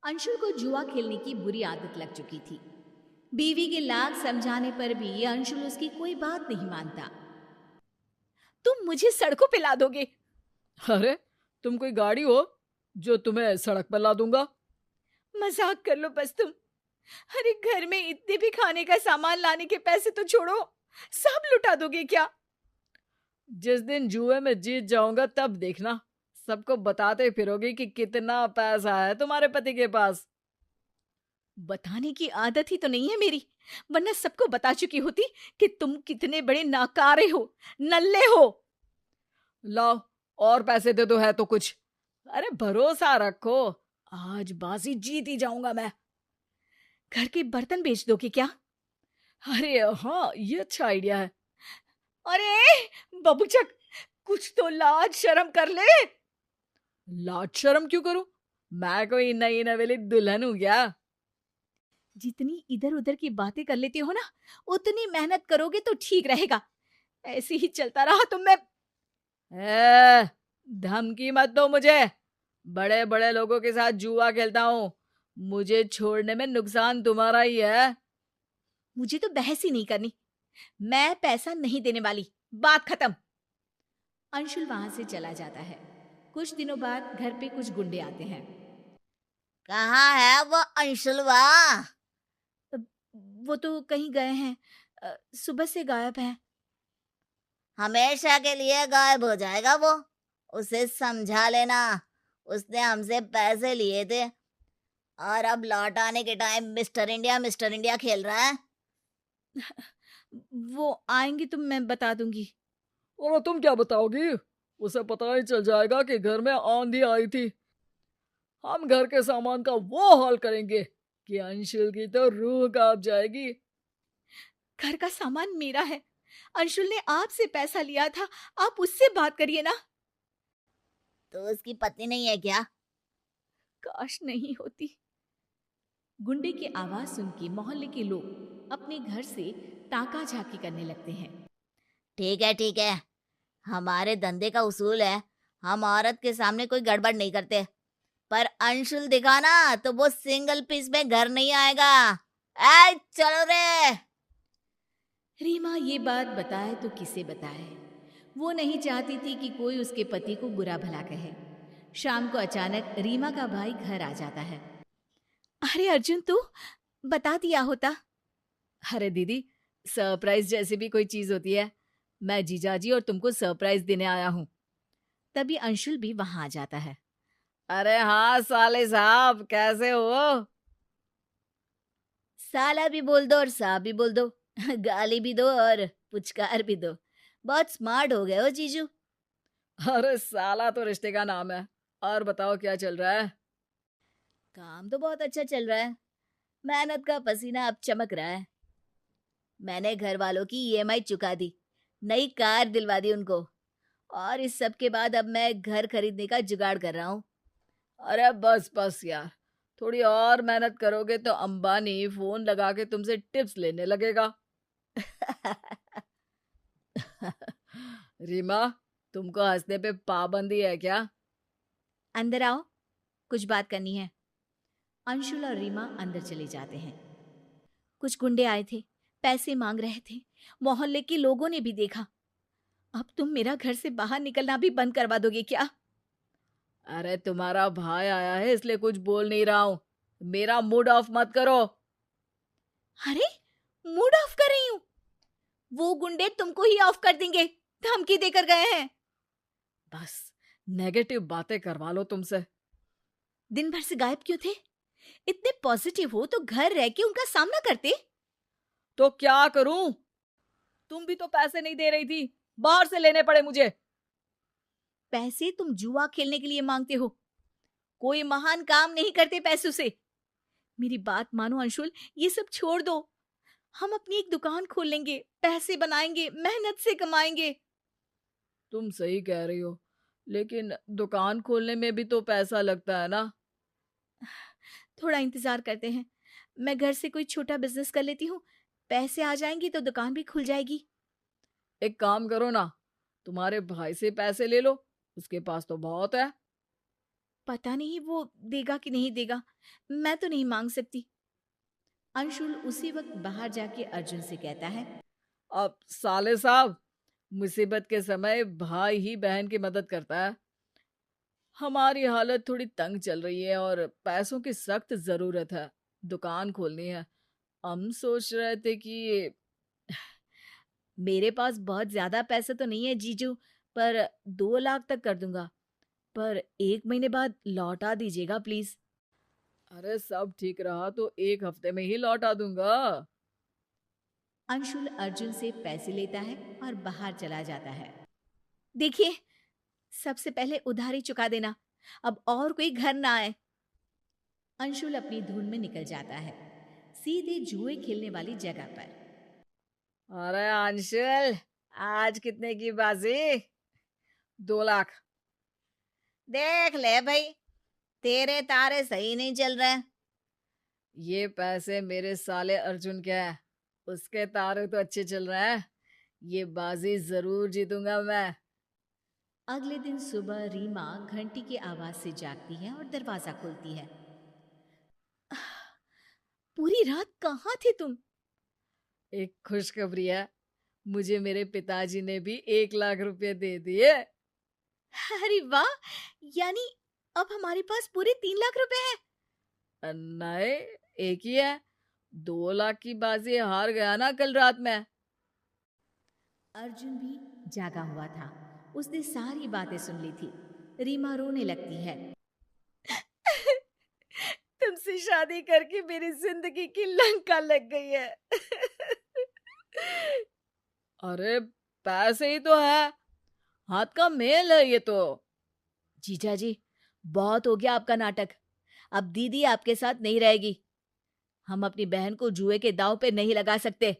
अंशुल को जुआ खेलने की बुरी आदत लग चुकी थी। बीवी के लाख समझाने पर भी अंशुल उसकी कोई बात नहीं मानता। तुम मुझे सड़कों पे ला दोगे? अरे, तुम कोई गाड़ी हो जो तुम्हें सड़क पर ला दूंगा? मजाक कर लो बस तुम। अरे घर में इतने भी खाने का सामान लाने के पैसे तो छोड़ो, सब लुटा दोगे क्या? जिस दिन जुए में जीत जाऊंगा तब देखना, सबको बताते फिरोगी कि कितना पैसा है तुम्हारे पति के पास। बताने की आदत ही तो नहीं है मेरी, वरना सबको बता चुकी होती कि तुम कितने बड़े नाकारे हो, नल्ले हो। लाओ, और पैसे दे दो है तो कुछ। अरे भरोसा रखो, आज बाजी जीत ही जाऊंगा मैं। घर के बर्तन बेच दोगे क्या? अरे हाँ, ये अच्छा आइडिया है। अरे बबूचक, कुछ तो लाज शर्म कर ले। लाज शर्म क्यों करूं? मैं कोई नई नवेली दुल्हन हूं क्या? जितनी इधर उधर की बातें कर लेती हो ना, उतनी मेहनत करोगे तो ठीक रहेगा। ऐसे ही चलता रहा तो मैं। ए, धमकी मत दो मुझे। बड़े बड़े लोगों के साथ जुआ खेलता हूँ, मुझे छोड़ने में नुकसान तुम्हारा ही है। मुझे तो बहस ही नहीं करनी, मैं पैसा नहीं देने वाली, बात खत्म। अंशुल वहां से चला जाता है। कुछ दिनों बाद घर पे कुछ गुंडे आते हैं। कहाँ है वो अंशुलवा? अ, वो तो कहीं गए हैं, सुबह से गायब है। हमेशा के लिए गायब हो जाएगा वो। उसे समझा लेना, उसने हमसे पैसे लिए थे और अब लौट आने के टाइम मिस्टर इंडिया खेल रहा है। वो आएंगे तो मैं बता दूंगी। और तुम क्या बताओगी? उसे पता ही चल जाएगा कि घर में आंधी आई थी। हम घर के सामान का वो हाल करेंगे कि अंशुल की तो रूह कांप जाएगी। घर का सामान मेरा है, अंशुल ने आपसे पैसा लिया था, आप उससे बात करिए ना। तो उसकी पत्नी नहीं है क्या? काश नहीं होती। गुंडे की आवाज सुन के मोहल्ले के लोग अपने घर से ताका झाकी करने लगते हैं। ठीक है, हमारे धंधे का उसूल है, हम औरत के सामने कोई गड़बड़ नहीं करते। पर अंशुल दिखा ना तो वो सिंगल पीस में घर नहीं आएगा। ए चलो रे। रीमा ये बात बताए तो किसे बताए। वो नहीं चाहती थी कि कोई उसके पति को बुरा भला कहे। शाम को अचानक रीमा का भाई घर आ जाता है। अरे अर्जुन, तू बता दिया होता। अरे दीदी, सरप्राइज जैसी भी कोई चीज होती है, मैं जीजाजी और तुमको सरप्राइज देने आया हूँ। तभी अंशुल भी वहां आ जाता है। अरे हाँ साले साहब, कैसे हो? साला भी बोल दो और साहब भी बोल दो। गाली भी दो और पुचकार भी दो। बहुत स्मार्ट हो गए हो जीजू। अरे साला तो रिश्ते का नाम है। और बताओ क्या चल रहा है? काम तो बहुत अच्छा चल रहा है, मेहनत का पसीना अब चमक रहा है। मैंने घर वालों की ईएमआई चुका दी, नई कार दिलवा दी उनको, और इस सब के बाद अब मैं घर खरीदने का जुगाड़ कर रहा हूँ। अरे बस बस यार, थोड़ी और मेहनत करोगे तो अंबानी फोन लगा के तुमसे टिप्स लेने लगेगा। रीमा, तुमको हंसने पे पाबंदी है क्या? अंदर आओ, कुछ बात करनी है। अंशुल और रीमा अंदर चले जाते हैं। कुछ गुंडे आए थे, पैसे मांग रहे थे। मोहल्ले के लोगों ने भी देखा। अब तुम मेरा घर से बाहर निकलना भी बंद करवा दोगे क्या? अरे तुम्हारा भाई आया है इसलिए कुछ बोल नहीं रहा हूँ। मेरा मूड ऑफ मत करो। अरे मूड ऑफ कर रही हूं? वो गुंडे तुमको ही ऑफ कर देंगे, धमकी देकर गए हैं। बस, नेगेटिव बातें करवा लो तुमसे। दिन भर से गायब क्यों थे? इतने पॉजिटिव हो तो घर रह के उनका सामना करते। तो क्या करूं? तुम भी तो पैसे नहीं दे रही थी, बाहर से लेने पड़े मुझे। पैसे तुम जुआ खेलने के लिए मांगते हो, कोई महान काम नहीं करते पैसों से। मेरी बात मानो अंशुल, ये सब छोड़ दो। हम अपनी एक दुकान खोल लेंगे, पैसे बनाएंगे, मेहनत से कमाएंगे। तुम सही कह रही हो, लेकिन दुकान खोलने में भी तो पैसा लगता है ना। थोड़ा इंतजार करते हैं, मैं घर से कोई छोटा बिजनेस कर लेती हूँ, पैसे आ जाएंगे तो दुकान भी खुल जाएगी। एक काम करो ना, तुम्हारे भाई से पैसे ले लो, उसके पास तो बहुत है। पता नहीं वो देगा कि नहीं देगा, मैं तो नहीं मांग सकती। अंशुल उसी वक्त बाहर जाके अर्जुन से कहता है, अब साले साहब, मुसीबत के समय भाई ही बहन की मदद करता है। हमारी हालत थोड़ी तंग चल रही है और पैसों की सख्त जरूरत है। दुकान खोलनी है। हम सोच रहे थे कि मेरे पास बहुत ज्यादा पैसे तो नहीं है जीजू, पर 2 लाख तक कर दूंगा, पर 1 महीने बाद लौटा दीजिएगा प्लीज। अरे सब ठीक रहा तो 1 हफ्ते में ही लौटा दूंगा। अंशुल अर्जुन से पैसे लेता है और बाहर चला जाता है। देखिए, सबसे पहले उधारी चुका देना, अब और कोई घर ना आए। अंशुल अपनी धुन में निकल जाता है, सीधे जुए खेलने वाली जगह पर। अरे अंशुल, आज कितने की बाजी? 2 लाख। देख ले भाई, तेरे तारे सही नहीं चल रहे। ये पैसे मेरे साले अर्जुन के हैं। उसके तारे तो अच्छे चल रहे हैं। ये बाजी जरूर जीतूंगा मैं। अगले दिन सुबह रीमा घंटी की आवाज से जागती है और दरवाजा खोलती है। पूरी रात कहाँ थे तुम? एक खुशखबरी है। मुझे मेरे पिताजी ने भी 1 लाख रुपए दे दिए। अरे वाह, यानी अब हमारे पास पूरे 3 लाख रुपए हैं। नहीं, एक ही है। 2 लाख की बाजी हार गया ना कल रात में। अर्जुन भी जागा हुआ था, उसने सारी बातें सुन ली थी। रीमा रोने लगती है। तुमसे शादी करके मेरी जिंदगी की लंका लग गई है। अरे पैसे ही तो है, हाथ का मेल है ये तो। जीजा जी, बहुत हो गया आपका नाटक। अब दीदी आपके साथ नहीं रहेगी। हम अपनी बहन को जुए के दांव पे नहीं लगा सकते।